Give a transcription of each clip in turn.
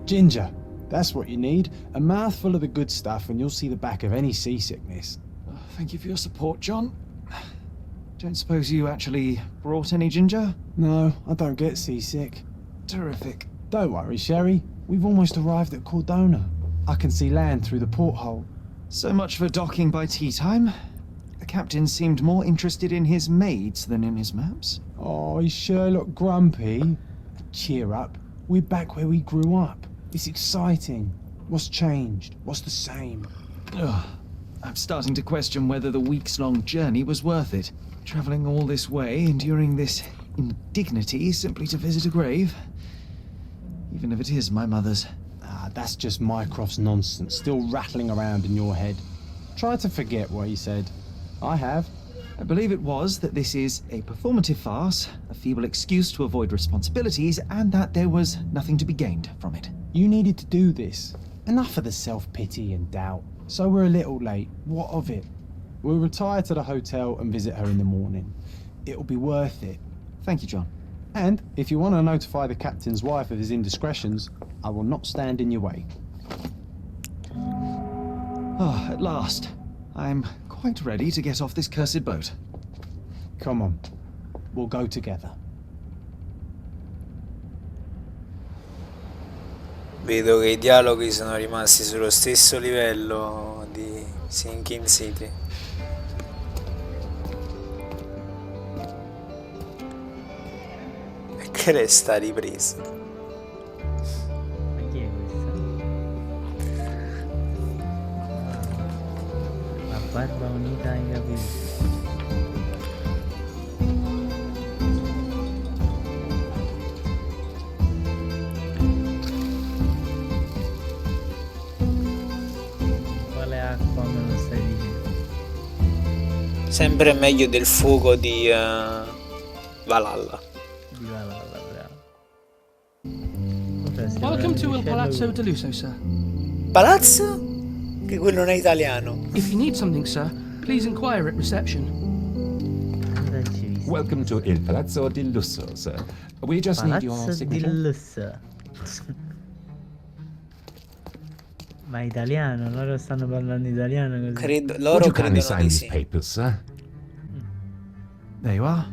Ginger. That's what you need. A mouthful of the good stuff and you'll see the back of any seasickness. Oh, thank you for your support, John. Don't suppose you actually brought any ginger? No, I don't get seasick. Terrific. Don't worry, Sherry. We've almost arrived at Cordona. I can see land through the porthole. So much for docking by tea time. The captain seemed more interested in his maids than in his maps. Oh, is Sherlock grumpy? Cheer up. We're back where we grew up. It's exciting. What's changed? What's the same? Ugh. I'm starting to question whether the weeks-long journey was worth it. Travelling all this way, enduring this indignity simply to visit a grave. Even if it is my mother's. Ah, that's just Mycroft's nonsense, still rattling around in your head. Try to forget what he said. I have. I believe it was that this is a performative farce, a feeble excuse to avoid responsibilities, and that there was nothing to be gained from it. You needed to do this. Enough of the self-pity and doubt. So we're a little late. What of it? We'll retire to the hotel and visit her in the morning. It'll be worth it. Thank you, John. And if you want to notify the captain's wife of his indiscretions, I will not stand in your way. Ah, at last. I'm quite ready to get off this cursed boat. Come on. We'll go together. Vedo che i dialoghi sono rimasti sullo stesso livello di Sinking City. E che resta ripresa. Ma chi è questa? La barba unita ai capelli. Quale acqua me lo stai dicendo? Sempre meglio del fuoco di Valhalla. Di Valhalla, bravo. Welcome to Il Palazzo di Lusso, sir. Palazzo? Che quello non è italiano. If you need something, sir, please inquire at reception. Welcome to Il Palazzo di Lusso, sir. We just need your Palazzo di signature. Lusso. Ma italiano? Loro stanno parlando italiano così. Credo, Would loro you kindly credono sign di these sì. papers, sir? There you are.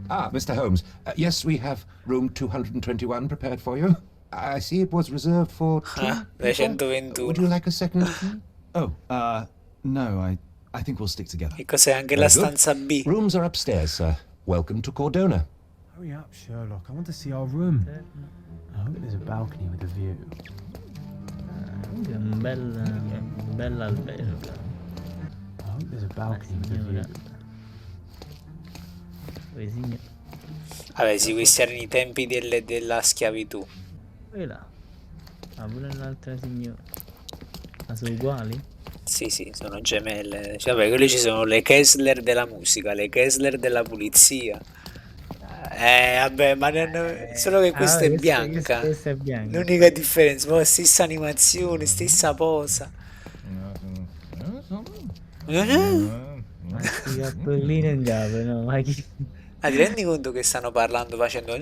Ah, Mr. Holmes. Yes, we have room 221 prepared for you. I see it was reserved for two Ah, people. 221. Would you like a second key? Oh, no, I think we'll stick together. E cos'è anche la Very good. stanza B? Rooms are upstairs, sir. Welcome to Cordona. Hurry up, Sherlock. I want to see our room. I hope there's a balcony with a view. È un bel albergo. I hope there's a balcony with a view. Poi signore. Vabbè, sì, questi erano i tempi della schiavitù. Poi là. Ma pure l'altra signora. Ma sono uguali? Sì, sì, sono gemelle. Cioè, vabbè, quelle ci sono le Kessler della musica, le Kessler della pulizia. Vabbè, ma solo che questa è bianca. Questa è bianca. L'unica differenza, ma stessa animazione, stessa posa. Ma sti cappellini in capo, no? Ma chi... Ah, ti rendi conto che stanno parlando facendo...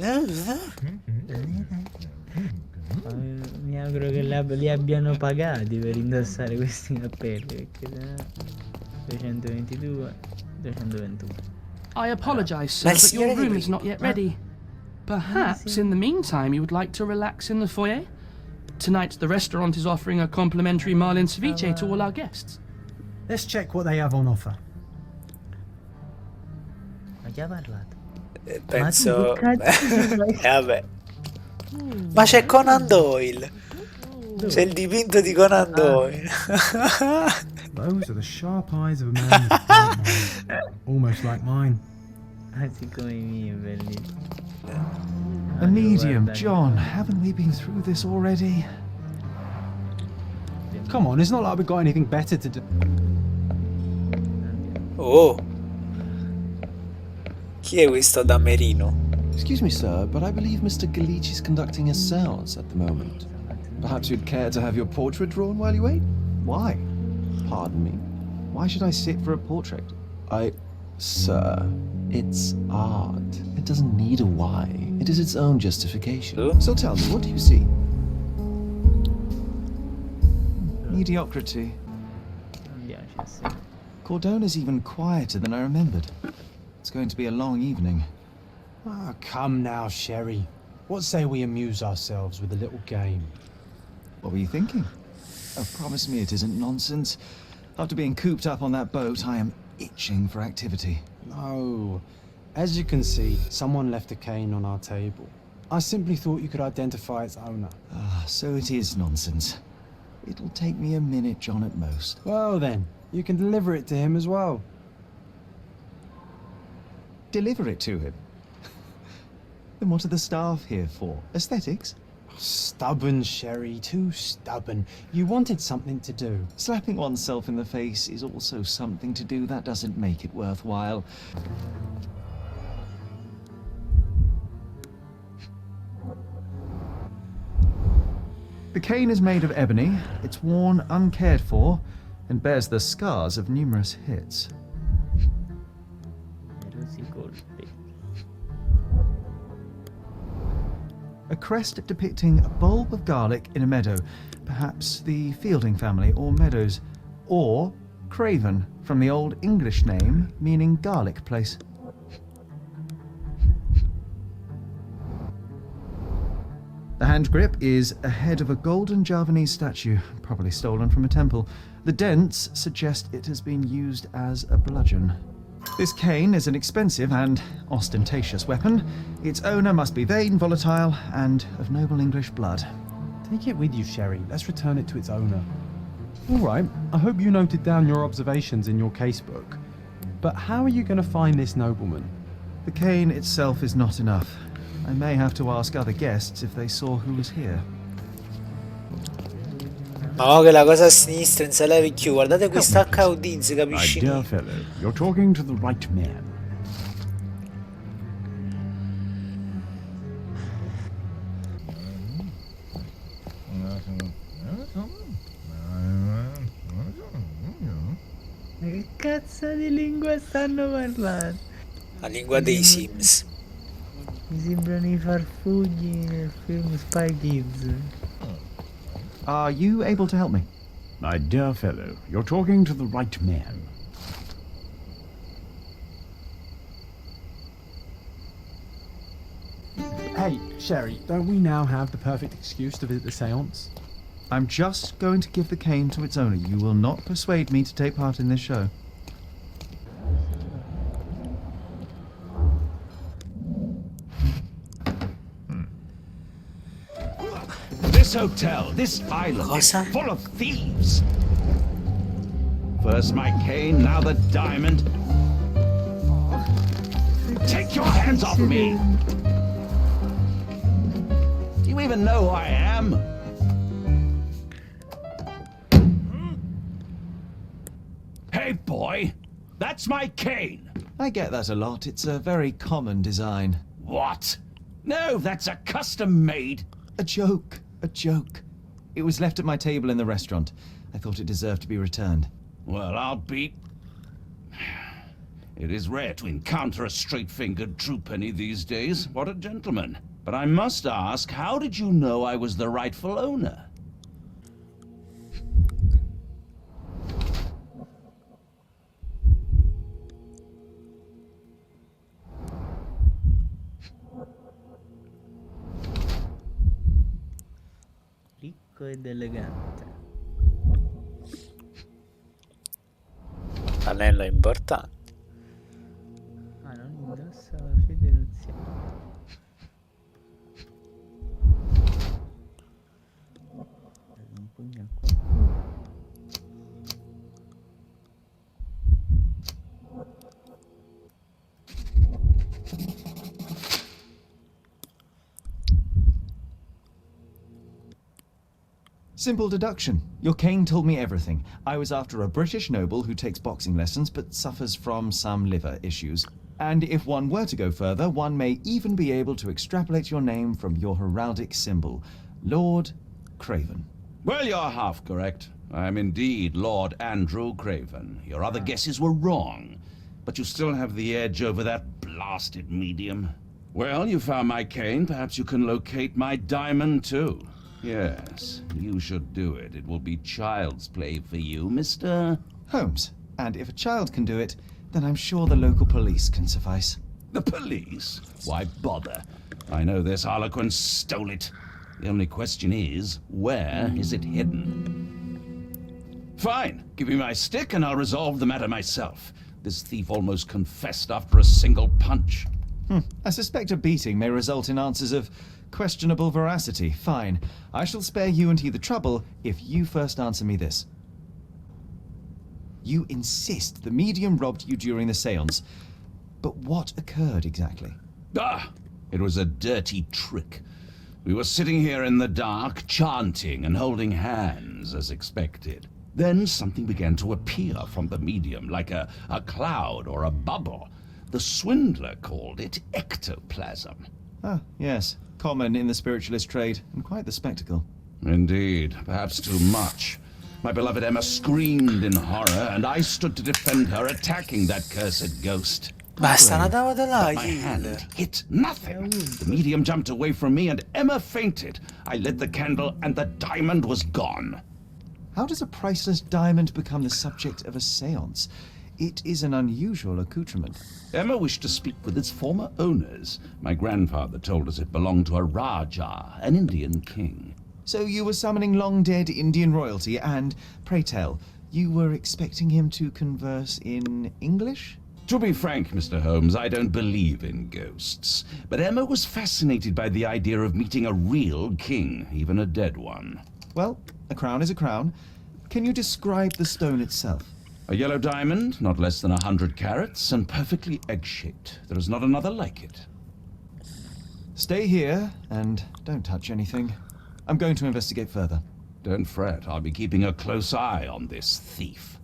Mi auguro che li abbiano pagati per indossare questi cappelli, perché sennò 222, 221. I apologize, sir, but your room is not yet ready. Perhaps in the meantime you would like to relax in the foyer? Tonight the restaurant is offering a complimentary marlin ceviche to all our guests. Let's check what they have on offer. Ma chi ha parlato? Penso... Ma tu che cazzo vabbè. Ma c'è Conan Doyle. C'è il dipinto di Conan Doyle. Those are the sharp eyes of a man with a bright mind. Almost like mine. siccome i miei è bellissimo. A medium, John. Haven't we been through this already? Come on, it's not like we've got anything better to do. Oh. Chi è questo damerino? Excuse me, sir, but I believe Mr. Galich is conducting a séance at the moment. Perhaps you'd care to have your portrait drawn while you wait? Why? Pardon me? Why should I sit for a portrait? Sir, it's art. It doesn't need a why. It is its own justification. Oh. So tell me, what do you see? Mediocrity. Non piace, sì. Cordona's even quieter than I remembered. It's going to be a long evening. Ah, come now, Sherry. What say we amuse ourselves with a little game? What were you thinking? Oh, promise me it isn't nonsense. After being cooped up on that boat, I am itching for activity. No. As you can see, someone left a cane on our table. I simply thought you could identify its owner. Ah, so it is nonsense. It'll take me a minute, John, at most. Well then, you can deliver it to him as well. Deliver it to him? Then what are the staff here for? Aesthetics? Stubborn, Sherry, too stubborn. You wanted something to do. Slapping oneself in the face is also something to do. That doesn't make it worthwhile. The cane is made of ebony, it's worn uncared for, and bears the scars of numerous hits. Numerosi colpi. A crest depicting a bulb of garlic in a meadow, perhaps the Fielding family or Meadows, or Craven, from the Old English name meaning garlic place. The hand grip is a head of a golden Javanese statue, probably stolen from a temple. The dents suggest it has been used as a bludgeon. This cane is an expensive and ostentatious weapon. Its owner must be vain, volatile, and of noble English blood. Take it with you, Sherry. Let's return it to its owner. All right, I hope you noted down your observations in your casebook. But how are you going to find this nobleman? The cane itself is not enough. I may have to ask other guests if they saw who was here. Ma che la cosa a sinistra in sala ricchiù, guardate qui stacca Udin, si My capisce dear niente. fellow, you're talking to the right man. Ma che cazzo di lingua stanno parlando? La lingua dei Sims. Mi sembrano i farfugli nel film Spy Kids. Are you able to help me? My dear fellow, you're talking to the right man. Hey, Sherry, don't we now have the perfect excuse to visit the seance? I'm just going to give the cane to its owner. You will not persuade me to take part in this show. This hotel, this island is Cosa? full of thieves. First my cane, now the diamond. Take your hands off me! Do you even know who I am? Hey, boy, that's my cane. I get that a lot. It's a very common design. What? No, that's a custom-made. A joke. A joke. It was left at my table in the restaurant. I thought it deserved to be returned. Well, I'll be... It is rare to encounter a straight-fingered true penny these days. What a gentleman. But I must ask, how did you know I was the rightful owner? Ricco ed elegante. L'anello è importante. Ah, non indossa la fede nuziale. Un pugno al qualcuno. Simple deduction. Your cane told me everything. I was after a British noble who takes boxing lessons but suffers from some liver issues. And if one were to go further, one may even be able to extrapolate your name from your heraldic symbol, Lord Craven. Well, you're half correct. I am indeed Lord Andrew Craven. Your other guesses were wrong. But you still have the edge over that blasted medium. Well, you found my cane. Perhaps you can locate my diamond, too. Yes, you should do it. It will be child's play for you, Mr. Holmes. And if a child can do it, then I'm sure the local police can suffice. The police? Why bother? I know this harlequin stole it. The only question is, where is it hidden? Fine. Give me my stick and I'll resolve the matter myself. This thief almost confessed after a single punch. I suspect a beating may result in answers of questionable veracity. Fine. I shall spare you and he the trouble if you first answer me this. You insist the medium robbed you during the séance. But what occurred exactly? It was a dirty trick. We were sitting here in the dark, chanting and holding hands as expected. Then something began to appear from the medium, like a cloud or a bubble. The swindler called it ectoplasm. Ah, yes. Common in the spiritualist trade, and quite the spectacle. Indeed, perhaps too much. My beloved Emma screamed in horror, and I stood to defend her, attacking that cursed ghost. Basta, andava da là, My hand Gil. hit nothing. The medium jumped away from me, and Emma fainted. I lit the candle, and the diamond was gone. How does a priceless diamond become the subject of a séance? It is an unusual accoutrement. Emma wished to speak with its former owners. My grandfather told us it belonged to a Raja, an Indian king. So you were summoning long-dead Indian royalty, and, pray tell, you were expecting him to converse in English? To be frank, Mr. Holmes, I don't believe in ghosts. But Emma was fascinated by the idea of meeting a real king, even a dead one. Well, a crown is a crown. Can you describe the stone itself? A yellow diamond, not less than 100 carats, and perfectly egg-shaped. There is not another like it. Stay here, and don't touch anything. I'm going to investigate further. Don't fret, I'll be keeping a close eye on this thief.